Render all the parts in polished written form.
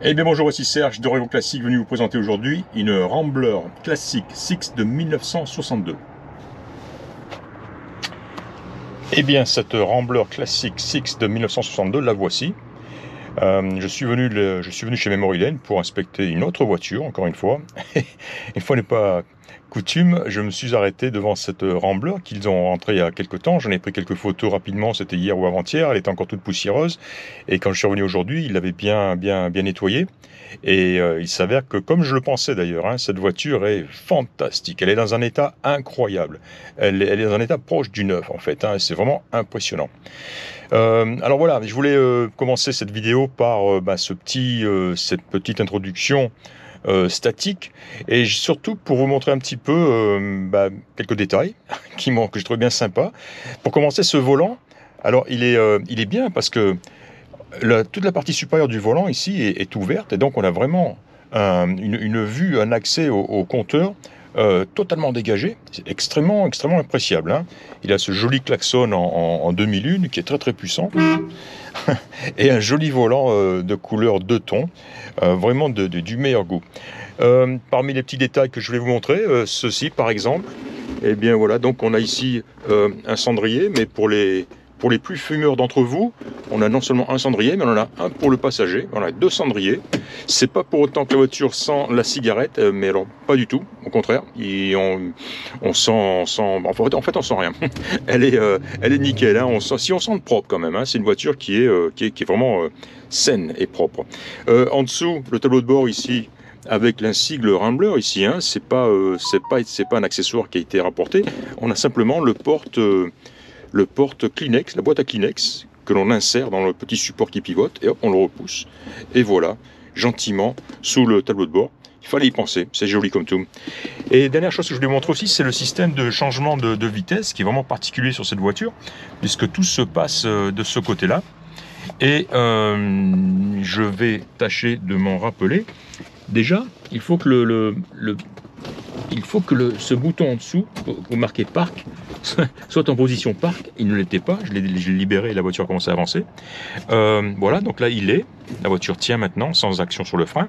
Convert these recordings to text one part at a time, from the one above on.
Eh bien bonjour, ici Serge de Revo Classique, venu vous présenter aujourd'hui une Rambler Classic 6 de 1962. Eh bien cette Rambler Classic 6 de 1962, la voici. Je suis venu chez Memory Lane pour inspecter une autre voiture, encore une fois. Une fois n'est pas coutume, je me suis arrêté devant cette Rambler qu'ils ont rentrée il y a quelques temps. J'en ai pris quelques photos rapidement, c'était hier ou avant-hier. Elle était encore toute poussiéreuse. Et quand je suis revenu aujourd'hui, il l'avait bien nettoyée. Et il s'avère que, comme je le pensais d'ailleurs, cette voiture est fantastique. Elle est dans un état incroyable. Elle est dans un état proche du neuf, en fait. C'est vraiment impressionnant. Alors voilà, je voulais commencer cette vidéo par cette petite introduction statique, et surtout pour vous montrer un petit peu quelques détails que je trouve bien sympa. Pour commencer, ce volant, alors il est bien parce que toute la partie supérieure du volant ici est ouverte, et donc on a vraiment une vue, un accès au compteur totalement dégagé. C'est extrêmement appréciable. Il a ce joli klaxon en 2001 qui est très puissant et un joli volant de couleur 2 tons, vraiment du meilleur goût. Parmi les petits détails que je vais vous montrer, ceci par exemple, et bien voilà, donc on a ici un cendrier, mais pour les plus fumeurs d'entre vous, on a non seulement un cendrier, mais on en a un pour le passager. On a 2 cendriers. C'est pas pour autant que la voiture sent la cigarette, mais alors pas du tout. Au contraire, on sent, en fait, on sent rien. Elle est nickel. On sent le propre quand même. C'est une voiture qui est vraiment saine et propre. En dessous, le tableau de bord ici, avec l'insigle Rambler ici, c'est pas un accessoire qui a été rapporté. On a simplement le porte Kleenex, la boîte à Kleenex, que l'on insère dans le petit support qui pivote, et hop, on le repousse. Et voilà, gentiment, sous le tableau de bord. Il fallait y penser, c'est joli comme tout. Et dernière chose que je voulais vous montrer aussi, c'est le système de changement de vitesse, qui est vraiment particulier sur cette voiture, puisque tout se passe de ce côté-là. Et je vais tâcher de m'en rappeler. Déjà, il faut que ce bouton en dessous, vous marquez parc, soit en position parc. Il ne l'était pas, je l'ai libéré et la voiture commence à avancer. Voilà, donc là il est, la voiture tient maintenant sans action sur le frein.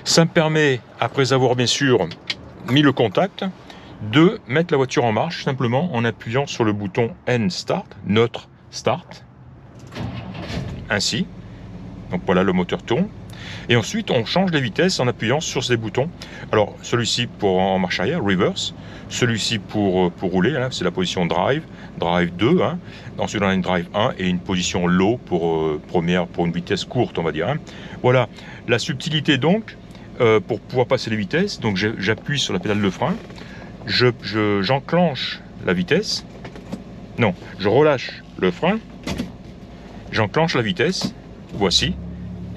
Ça me permet, après avoir bien sûr mis le contact, de mettre la voiture en marche simplement en appuyant sur le bouton N Start, notre Start, ainsi. Donc voilà, le moteur tourne. Et ensuite, on change les vitesses en appuyant sur ces boutons. Alors, celui-ci pour en marche arrière, reverse. Celui-ci pour rouler, c'est la position drive, drive 2. Ensuite, on a une drive 1 et une position low pour une vitesse courte, on va dire. Voilà, la subtilité donc, pour pouvoir passer les vitesses. Donc, j'appuie sur la pédale de frein. J'enclenche la vitesse. Non, je relâche le frein. J'enclenche la vitesse. Voici.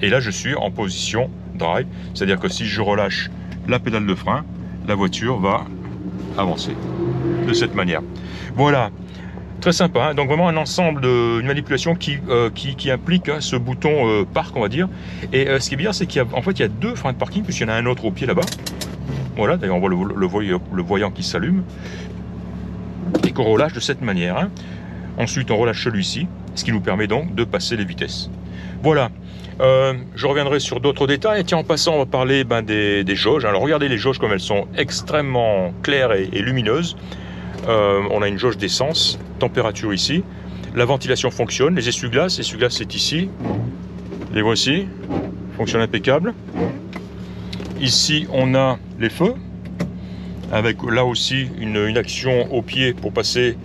Et là, je suis en position drive, c'est-à-dire que si je relâche la pédale de frein, la voiture va avancer de cette manière. Voilà, très sympa. Donc vraiment un ensemble une manipulation qui implique ce bouton parc, on va dire. Et ce qui est bien, c'est qu'il y a 2 freins de parking, puisqu'il y en a un autre au pied là-bas. Voilà, d'ailleurs on voit le voyant qui s'allume et qu'on relâche de cette manière. Ensuite, on relâche celui-ci, ce qui nous permet donc de passer les vitesses. Voilà. Je reviendrai sur d'autres détails. Tiens, en passant, on va parler des jauges. Alors regardez les jauges comme elles sont extrêmement claires et lumineuses. On a une jauge d'essence, température ici. La ventilation fonctionne. Les essuie-glaces, c'est ici. Les voici, fonctionne impeccable. Ici, on a les feux, avec là aussi une action au pied pour passer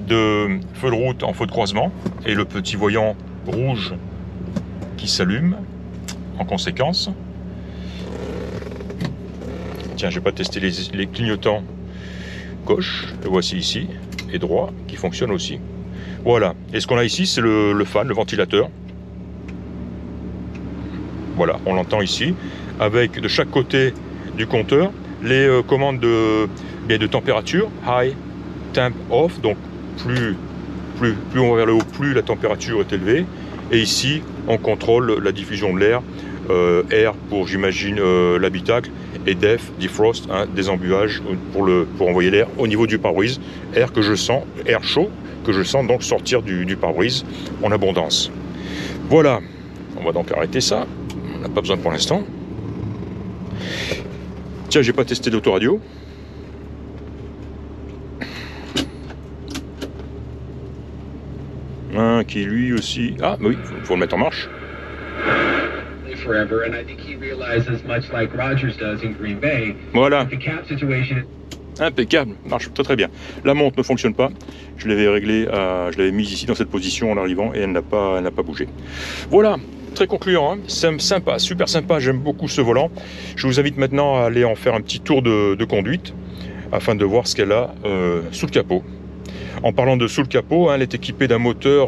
de feu de route en feu de croisement. Et le petit voyant rouge qui s'allume en conséquence. Tiens, je vais pas tester les clignotants gauche, le voici ici, et droit, qui fonctionne aussi. Voilà, et ce qu'on a ici, c'est le fan, le ventilateur. Voilà, on l'entend ici, avec de chaque côté du compteur, les commandes de température, high, temp, off, donc plus on va vers le haut, plus la température est élevée. Et ici, on contrôle la diffusion de l'air, air pour, j'imagine, l'habitacle, et def, defrost, des embuages pour envoyer l'air au niveau du pare-brise. Air chaud, que je sens donc sortir du pare-brise en abondance. Voilà, on va donc arrêter ça. n'a pas besoin pour l'instant. Tiens, j'ai pas testé d'autoradio. Un qui lui aussi... Ah, oui, faut le mettre en marche. Voilà. Impeccable, marche très très bien. La montre ne fonctionne pas. Je l'avais réglée, je l'avais mise ici dans cette position en arrivant et elle n'a pas bougé. Voilà, très concluant, hein. Sympa, super sympa. J'aime beaucoup ce volant. Je vous invite maintenant à aller en faire un petit tour de conduite afin de voir ce qu'elle a sous le capot. En parlant de sous le capot, hein, elle est équipée d'un moteur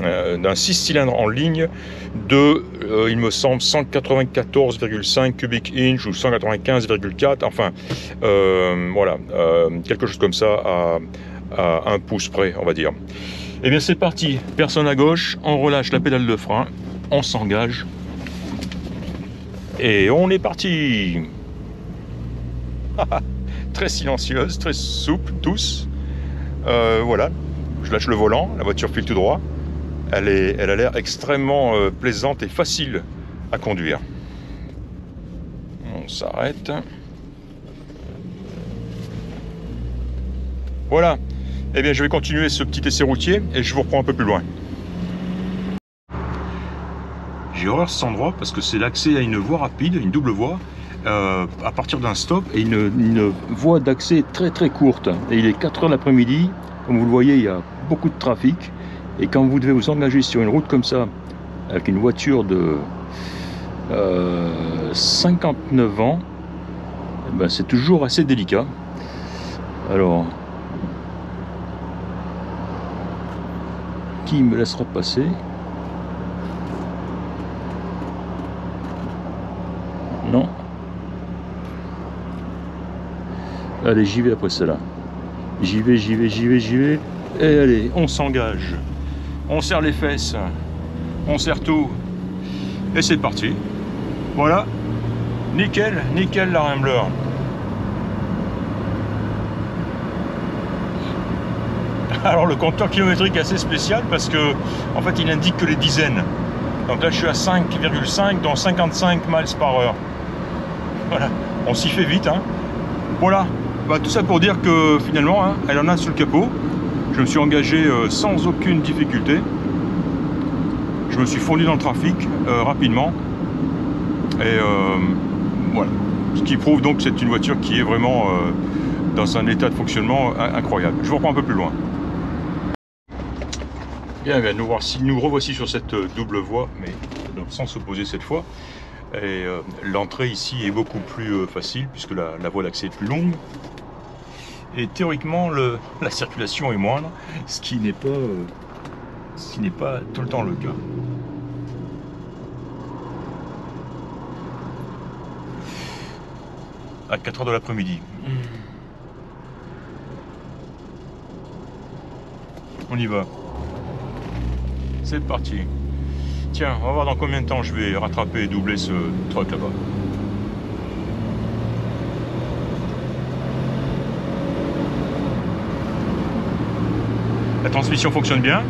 d'un 6 cylindres en ligne de, il me semble, 194,5 cubic inch ou 195,4, enfin, voilà, quelque chose comme ça à 1 pouce près, on va dire. Et bien c'est parti, personne à gauche, on relâche la pédale de frein, on s'engage, et on est parti. Très silencieuse, très souple, douce. Voilà, je lâche le volant, la voiture file tout droit. Elle a l'air extrêmement plaisante et facile à conduire. On s'arrête. Voilà. Eh bien, je vais continuer ce petit essai routier et je vous reprends un peu plus loin. J'ai horreur de cet endroit parce que c'est l'accès à une voie rapide, une double voie, à partir d'un stop et une voie d'accès très très courte. Et il est 4 h de l'après-midi, comme vous le voyez, il y a beaucoup de trafic. Et quand vous devez vous engager sur une route comme ça, avec une voiture de 59 ans, eh ben c'est toujours assez délicat. Alors, qui me laissera passer? Non. Allez, j'y vais après celle-là. J'y vais. Et allez, on s'engage. On serre les fesses. On serre tout. Et c'est parti. Voilà. Nickel la Rambler. Alors le compteur kilométrique est assez spécial parce que en fait il indique que les dizaines. Donc là je suis à 5,5 dans 55 miles par heure. Voilà, on s'y fait vite, hein. Voilà, bah, tout ça pour dire que finalement, hein, elle en a sous le capot. Je me suis engagé sans aucune difficulté. Je me suis fondu dans le trafic rapidement. Et voilà, ce qui prouve donc que c'est une voiture qui est vraiment dans un état de fonctionnement incroyable. Je vous reprends un peu plus loin. Bien, nous revoici sur cette double voie, mais dans le sens opposé cette fois. Et l'entrée ici est beaucoup plus facile puisque la voie d'accès est plus longue. Et théoriquement, la circulation est moindre, ce qui n'est pas tout le temps le cas. À 4 h de l'après-midi. On y va. C'est parti. Tiens, on va voir dans combien de temps je vais rattraper et doubler ce truck là-bas. La transmission fonctionne bien.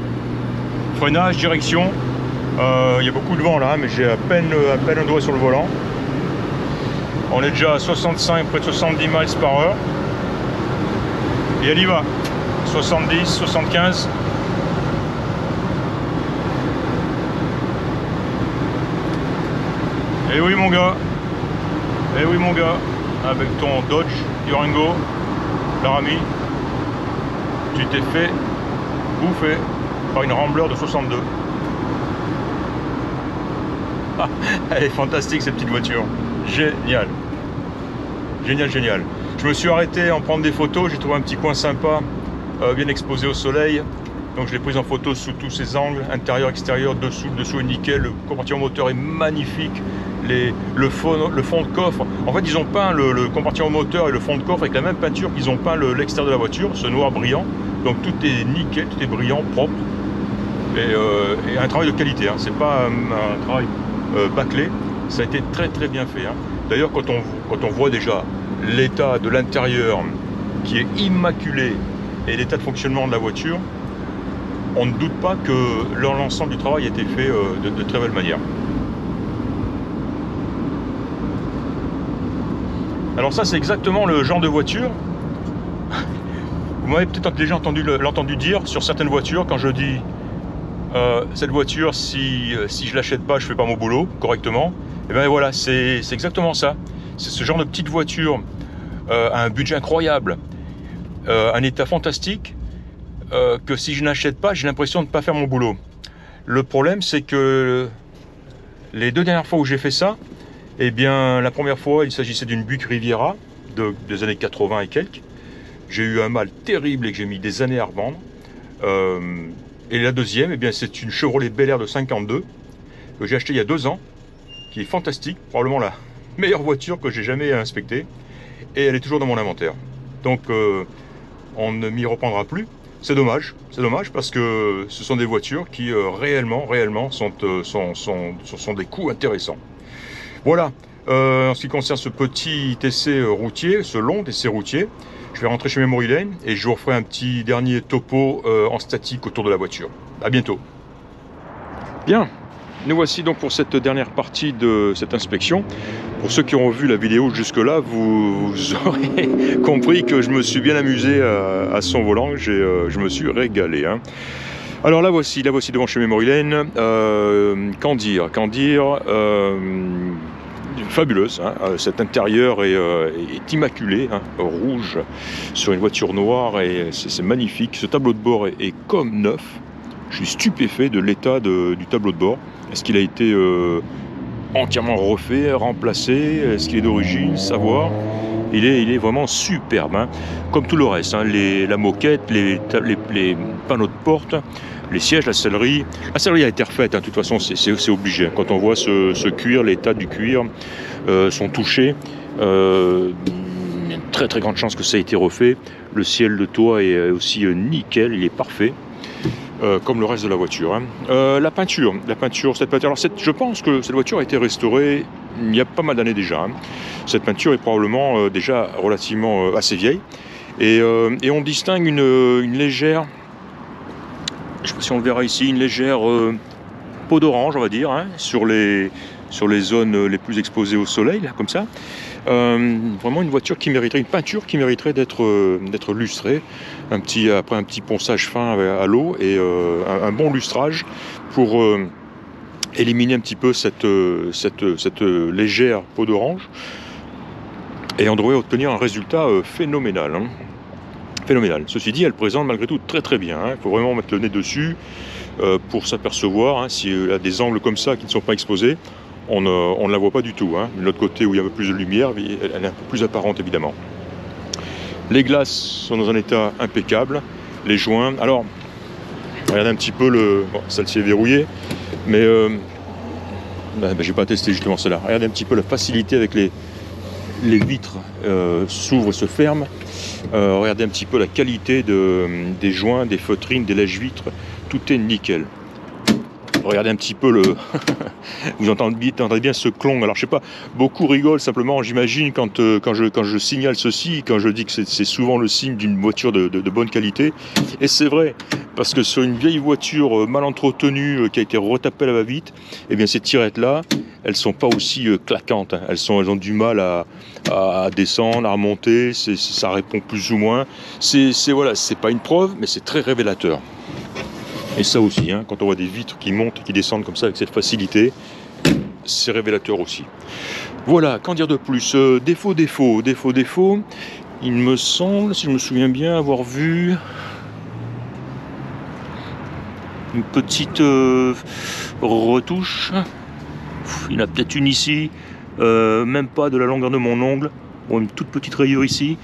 Freinage, direction. Il y a beaucoup de vent là, mais j'ai à peine un doigt sur le volant. On est déjà à 65, près de 70 miles par heure. Et elle y va. 70, 75. Et oui mon gars, avec ton Dodge Durango, Laramie, tu t'es fait bouffer par une Rambler de 62. Ah, elle est fantastique cette petite voiture, génial. Génial. Je me suis arrêté à en prendre des photos, j'ai trouvé un petit coin sympa, bien exposé au soleil. Donc je l'ai prise en photo sous tous ses angles, intérieur, extérieur, dessous est nickel, le compartiment moteur est magnifique, le fond de coffre, en fait ils ont peint le compartiment moteur et le fond de coffre avec la même peinture qu'ils ont peint l'extérieur de la voiture, ce noir brillant, donc tout est nickel, tout est brillant, propre, et un travail de qualité, hein. C'est pas un travail bâclé, ça a été très bien fait, hein. D'ailleurs quand on voit déjà l'état de l'intérieur qui est immaculé et l'état de fonctionnement de la voiture, on ne doute pas que l'ensemble du travail a été fait de très belle manière. Alors ça, c'est exactement le genre de voiture. Vous m'avez peut-être déjà entendu dire sur certaines voitures, quand je dis cette voiture, si je l'achète pas, je fais pas mon boulot correctement. Et bien voilà, c'est exactement ça. C'est ce genre de petite voiture à un budget incroyable, un état fantastique, que si je n'achète pas, j'ai l'impression de ne pas faire mon boulot. Le problème, c'est que les 2 dernières fois où j'ai fait ça, eh bien, la première fois, il s'agissait d'une Buick Riviera des années 80 et quelques. J'ai eu un mal terrible et que j'ai mis des années à revendre. Et la deuxième, eh bien, c'est une Chevrolet Bel Air de 52 que j'ai acheté il y a 2 ans, qui est fantastique, probablement la meilleure voiture que j'ai jamais inspectée, et elle est toujours dans mon inventaire. Donc, on ne m'y reprendra plus. C'est dommage parce que ce sont des voitures qui réellement sont des coûts intéressants. Voilà, en ce qui concerne ce petit essai routier, ce long essai routier, je vais rentrer chez Memory Lane et je vous referai un petit dernier topo en statique autour de la voiture. À bientôt. Bien, nous voici donc pour cette dernière partie de cette inspection. Pour ceux qui ont vu la vidéo jusque-là, vous aurez compris que je me suis bien amusé à son volant. Je me suis régalé. Hein. Alors la voici devant chez Memory Lane. Qu'en dire fabuleuse, hein. Cet intérieur est immaculé, hein, rouge sur une voiture noire, et c'est magnifique. Ce tableau de bord est comme neuf. Je suis stupéfait de l'état du tableau de bord. Est-ce qu'il a été entièrement refait, remplacé? Est-ce qu'il est d'origine? Savoir. Il est vraiment superbe, hein. Comme tout le reste, hein, la moquette, les panneaux de porte, les sièges, la sellerie. La sellerie a été refaite, hein, de toute façon, c'est obligé. Quand on voit ce cuir, l'état du cuir, sont touchés. Il y a une très grande chance que ça ait été refait. Le ciel de toit est aussi nickel, il est parfait. Comme le reste de la voiture. Hein. La peinture, alors je pense que cette voiture a été restaurée il y a pas mal d'années déjà. Hein. Cette peinture est probablement déjà relativement assez vieille. Et on distingue une légère, je ne sais pas si on le verra ici, une légère peau d'orange, on va dire, hein, sur les zones les plus exposées au soleil, là, comme ça. Vraiment une voiture qui mériterait, une peinture qui mériterait d'être lustrée, après un petit ponçage fin à l'eau et un bon lustrage pour éliminer un petit peu cette légère peau d'orange, et on devrait obtenir un résultat phénoménal. Hein. Phénoménal. Ceci dit, elle présente malgré tout très bien. Hein. Il faut vraiment mettre le nez dessus pour s'apercevoir, hein, s'il y a des angles comme ça qui ne sont pas exposés. On ne la voit pas du tout. Hein. De l'autre côté, où il y a un peu plus de lumière, elle est un peu plus apparente, évidemment. Les glaces sont dans un état impeccable. Les joints. Alors, regardez un petit peu bon, celle-ci est verrouillée, mais j'ai pas testé justement celle-là. Regardez un petit peu la facilité avec les vitres s'ouvrent et se ferment. Regardez un petit peu la qualité des joints, des feutrines, des lèche-vitres. Tout est nickel. Regardez un petit peu vous entendez bien ce clong. Alors je sais pas, beaucoup rigolent simplement, j'imagine, quand je signale ceci, quand je dis que c'est souvent le signe d'une voiture de bonne qualité. Et c'est vrai, parce que sur une vieille voiture mal entretenue qui a été retapée à la va-vite, eh bien ces tirettes-là, elles sont pas aussi claquantes. Hein. Elles ont du mal à descendre, à remonter. Ça répond plus ou moins. Voilà, c'est pas une preuve, mais c'est très révélateur. Et ça aussi, hein, quand on voit des vitres qui montent et qui descendent comme ça avec cette facilité, c'est révélateur aussi. Voilà, qu'en dire de plus? Défaut. Il me semble, si je me souviens bien, avoir vu une petite retouche. Il y en a peut-être une ici, même pas de la longueur de mon ongle. Bon, une toute petite rayure ici.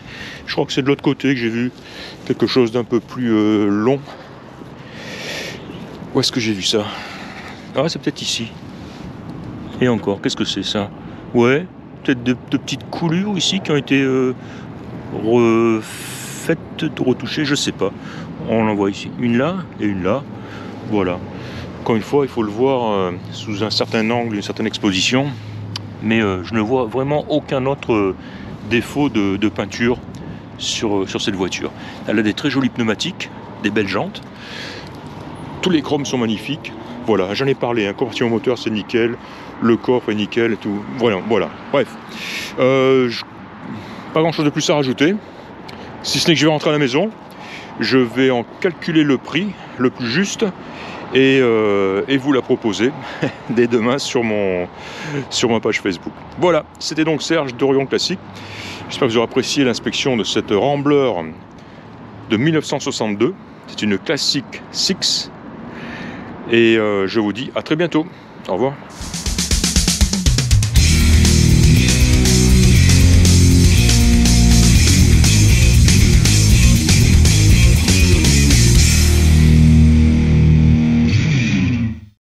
Je crois que c'est de l'autre côté que j'ai vu quelque chose d'un peu plus long. Où est-ce que j'ai vu ça? Ah, c'est peut-être ici. Et encore, qu'est-ce que c'est ça? Ouais, peut-être de petites coulures ici qui ont été retouchées, je sais pas. On en voit ici une là et une là. Voilà. Encore une fois, il faut le voir sous un certain angle, une certaine exposition. Mais je ne vois vraiment aucun autre défaut de peinture sur cette voiture. Elle a des très jolis pneumatiques, des belles jantes. Tous les chromes sont magnifiques. Voilà, j'en ai parlé. Hein. Conversion moteur, c'est nickel. Le coffre est nickel et tout. Voilà. Bref. pas grand chose de plus à rajouter, si ce n'est que je vais rentrer à la maison, je vais en calculer le prix le plus juste et vous la proposer dès demain sur ma page Facebook. Voilà, c'était donc Serge d'Orion Classique. J'espère que vous aurez apprécié l'inspection de cette Rambler de 1962. C'est une classique 6 et je vous dis à très bientôt. Au revoir.